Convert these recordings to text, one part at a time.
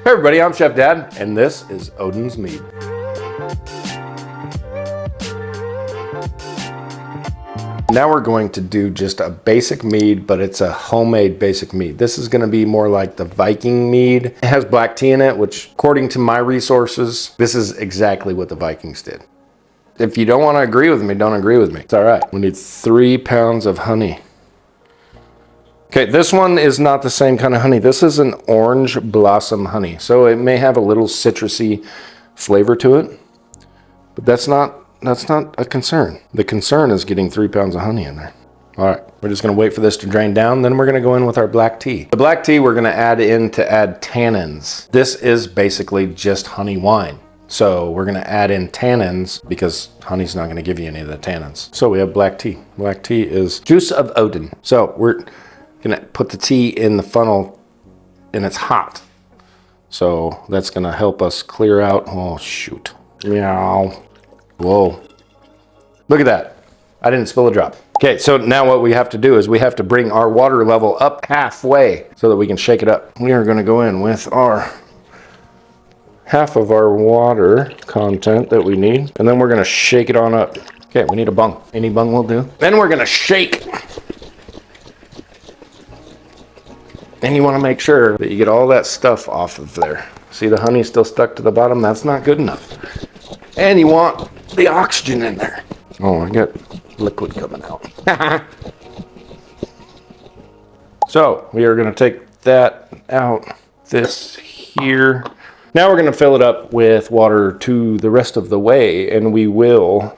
Hey everybody, I'm Chef Dad, and this is Odin's Mead. Now we're going to do just a basic mead, but it's a homemade basic mead. This is going to be more like the Viking Mead. It has black tea in it, which according to my resources, this is exactly what the Vikings did. If you don't want to agree with me, don't agree with me. It's all right. We need 3 pounds of honey. Okay, this one is not the same kind of honey. This is an orange blossom honey. So it may have a little citrusy flavor to it, but that's not a concern. The concern is getting 3 pounds of honey in there. All right, we're just gonna wait for this to drain down. Then we're gonna go in with our black tea. The black tea we're gonna add in to add tannins. This is basically just honey wine. So we're gonna add in tannins because honey's not gonna give you any of the tannins. So we have black tea. Black tea is juice of Odin. So we're gonna put the tea in the funnel and it's hot. So that's gonna help us clear out. Oh shoot. Meow. Whoa. Look at that. I didn't spill a drop. Okay, so now what we have to do is we have to bring our water level up halfway so that we can shake it up. We are gonna go in with our half of our water content that we need, and then we're gonna shake it on up. Okay, we need a bung. Any bung will do. Then we're gonna shake. And you want to make sure that you get all that stuff off of there. See the honey still stuck to the bottom? That's not good enough. And you want the oxygen in there. Oh, I got liquid coming out. So we are going to take that out, this here. Now we're going to fill it up with water to the rest of the way, and we will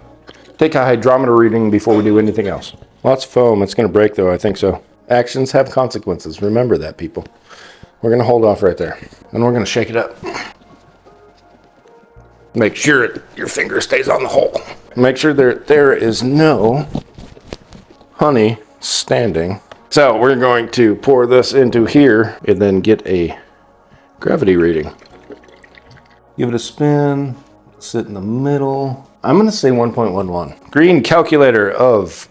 take a hydrometer reading before we do anything else. Lots of foam. It's going to break though, I think so. Actions have consequences. Remember that, people. We're going to hold off right there. And we're going to shake it up. Make sure your finger stays on the hole. Make sure there is no honey standing. So we're going to pour this into here and then get a gravity reading. Give it a spin. Sit in the middle. I'm going to say 1.11. Green calculator of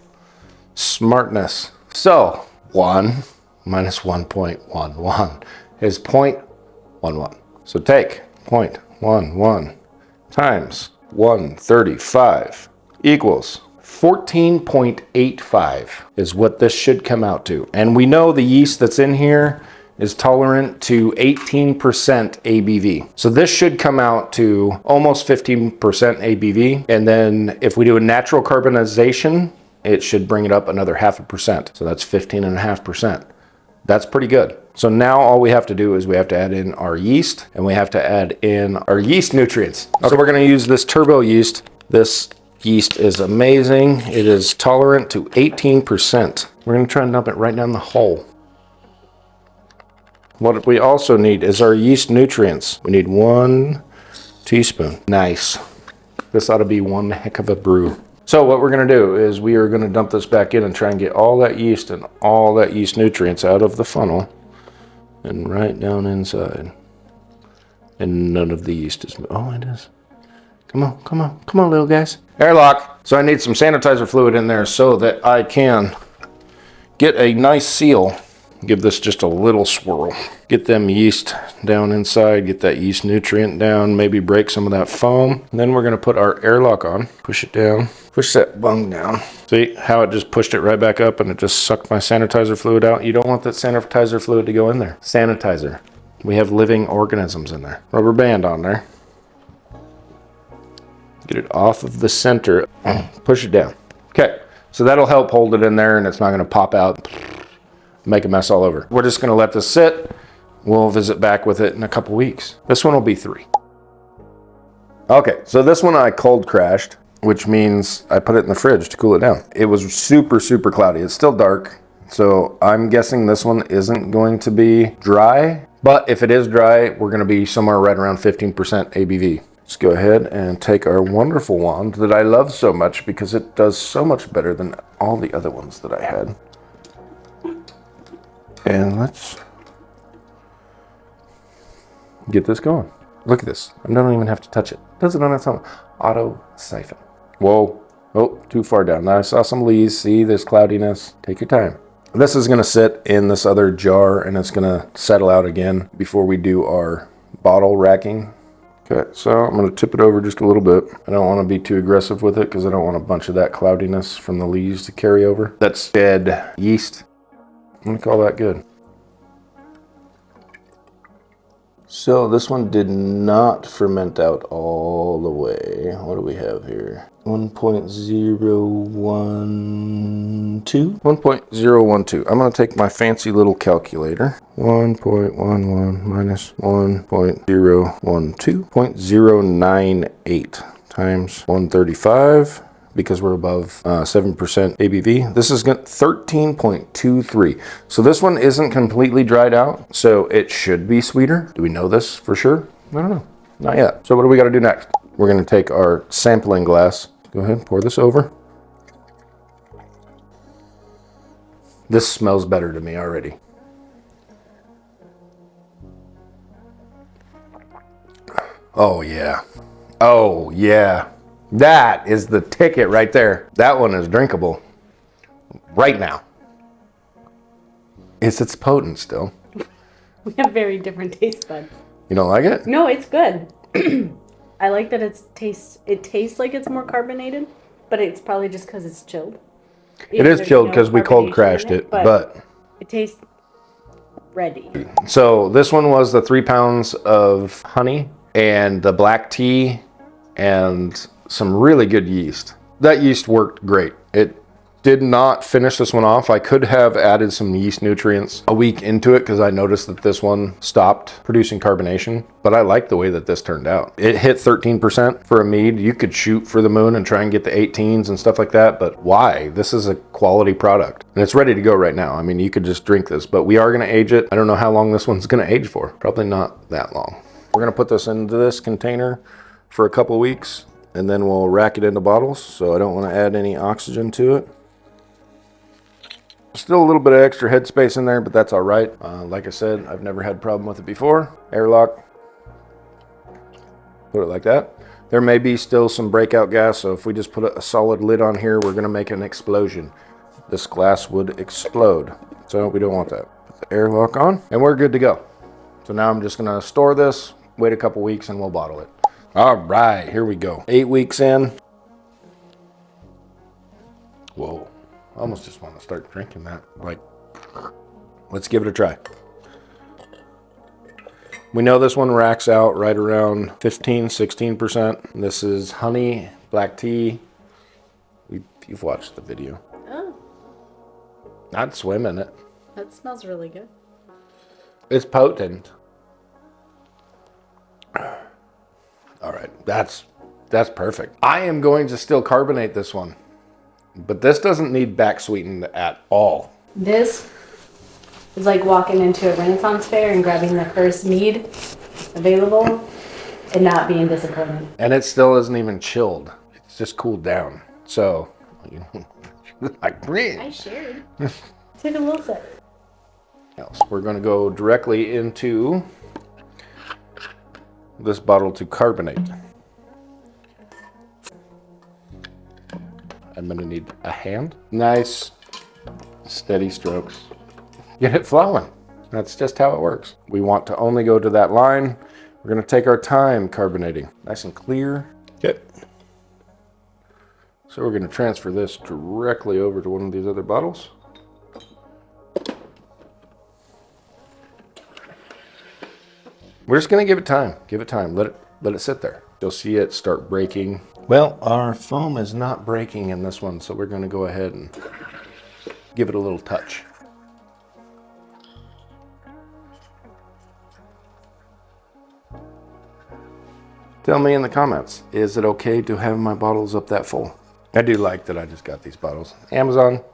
smartness. So 1 minus 1.11 is 0.11. So take 0.11 times 135 equals 14.85 is what this should come out to. And we know the yeast that's in here is tolerant to 18% ABV. So this should come out to almost 15% ABV. And then if we do a natural carbonization, it should bring it up another 0.5%. So that's 15.5%. That's pretty good. So now all we have to do is we have to add in our yeast and we have to add in our yeast nutrients. Okay. So we're gonna use this turbo yeast. This yeast is amazing. It is tolerant to 18%. We're gonna try and dump it right down the hole. What we also need is our yeast nutrients. We need 1 teaspoon. Nice. This ought to be one heck of a brew. So what we're going to do is we are going to dump this back in and try and get all that yeast and all that yeast nutrients out of the funnel and right down inside. And none of the yeast is, oh, it is. Come on, come on, come on, little guys. Airlock. So I need some sanitizer fluid in there so that I can get a nice seal. Give this just a little swirl. Get them yeast down inside, get that yeast nutrient down, maybe break some of that foam. And then we're gonna put our airlock on, push it down, push that bung down. See how it just pushed it right back up and it just sucked my sanitizer fluid out? You don't want that sanitizer fluid to go in there. Sanitizer. We have living organisms in there. Rubber band on there. Get it off of the center, push it down. Okay, so that'll help hold it in there and it's not gonna pop out, make a mess all over. We're just gonna let this sit. We'll visit back with it in a couple weeks. This one will be 3. Okay, so this one I cold crashed, which means I put it in the fridge to cool it down. It was super, super cloudy. It's still dark, so I'm guessing this one isn't going to be dry, but if it is dry, we're gonna be somewhere right around 15% ABV. Let's go ahead and take our wonderful wand that I love so much because it does so much better than all the other ones that I had. And let's get this going. Look at this. I don't even have to touch it. Does it on its own. Auto siphon. Whoa. Oh, too far down. Now I saw some leaves. See, there's cloudiness. Take your time. This is going to sit in this other jar and it's going to settle out again before we do our bottle racking. Okay, so I'm gonna tip it over just a little bit. I don't wanna be too aggressive with it because I don't want a bunch of that cloudiness from the leaves to carry over. That's dead yeast. I'm gonna call that good. So this one did not ferment out all the way. What do we have here? 1.012? 1.012. I'm gonna take my fancy little calculator. 1.11 minus 1.012. 0.098 times 135. Because we're above 7% ABV. This is 13.23. So this one isn't completely dried out, so it should be sweeter. Do we know this for sure? I don't know, not yet. So what do we gotta do next? We're gonna take our sampling glass. Go ahead and pour this over. This smells better to me already. Oh yeah, oh yeah. That is the ticket right there. That one is drinkable right now. It's potent still. We have very different taste buds. You don't like it? No, it's good. I like that it tastes like it's more carbonated, but it's probably just because it's chilled. It is chilled because we cold crashed it, but it tastes ready. So this one was the 3 pounds of honey and the black tea and some really good yeast. That yeast worked great. It did not finish this one off. I could have added some yeast nutrients a week into it because I noticed that this one stopped producing carbonation, but I like the way that this turned out. It hit 13% for a mead. You could shoot for the moon and try and get the 18s and stuff like that, but why? This is a quality product and it's ready to go right now. I mean, you could just drink this, but we are gonna age it. I don't know how long this one's gonna age for. Probably not that long. We're gonna put this into this container for a couple weeks and then we'll rack it into bottles. So I don't want to add any oxygen to it. Still a little bit of extra headspace in there, but that's all right. Like I said, I've never had a problem with it before. Airlock. Put it like that. There may be still some breakout gas, so if we just put a solid lid on here, we're gonna make an explosion. This glass would explode. So we don't want that. Put the airlock on, and we're good to go. So now I'm just gonna store this, wait a couple weeks, and we'll bottle it. All right, here we go. 8 weeks in. Whoa, I almost just want to start drinking that. Like, let's give it a try. We know this one racks out right around 15, 16%. This is honey, black tea. You've watched the video. Oh. I'd swim in it. That smells really good. It's potent. All right, that's perfect. I am going to still carbonate this one, but this doesn't need back sweetened at all. This is like walking into a Renaissance fair and grabbing the first mead available and not being disappointed. And it still isn't even chilled. It's just cooled down. So, like, I shared. Take a little sip. We're going to go directly into this bottle to carbonate. I'm going to need a hand. Nice, steady strokes. Get it flowing. That's just how it works. We want to only go to that line. We're going to take our time carbonating. Nice and clear. Okay. So we're going to transfer this directly over to one of these other bottles. We're just gonna give it time. Give it time. Let it sit there. You'll see it start breaking. Well, our foam is not breaking in this one, so we're gonna go ahead and give it a little touch. Tell me in the comments, is it okay to have my bottles up that full? I do like that I just got these bottles. Amazon.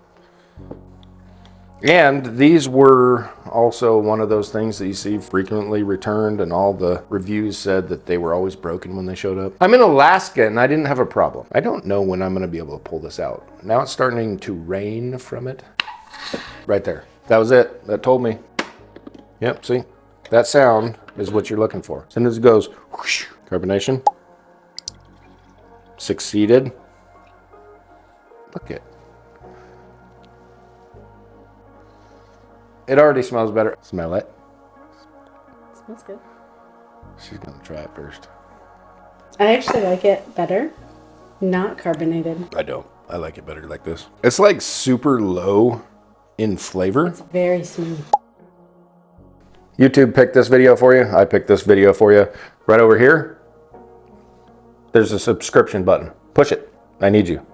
And these were also one of those things that you see frequently returned, and all the reviews said that they were always broken when they showed up. I'm in Alaska and I didn't have a problem. I don't know when I'm gonna be able to pull this out. Now it's starting to rain from it. Right there. That was it. That told me. Yep, see? That sound is what you're looking for. As soon as it goes, whoosh, carbonation. Succeeded. Look at it. It already smells better. Smell it. It smells good. She's gonna try it first. I actually like it better, not carbonated. I don't. I like it better like this. It's like super low in flavor. It's very smooth. YouTube picked this video for you. I picked this video for you. Right over here, there's a subscription button. Push it. I need you.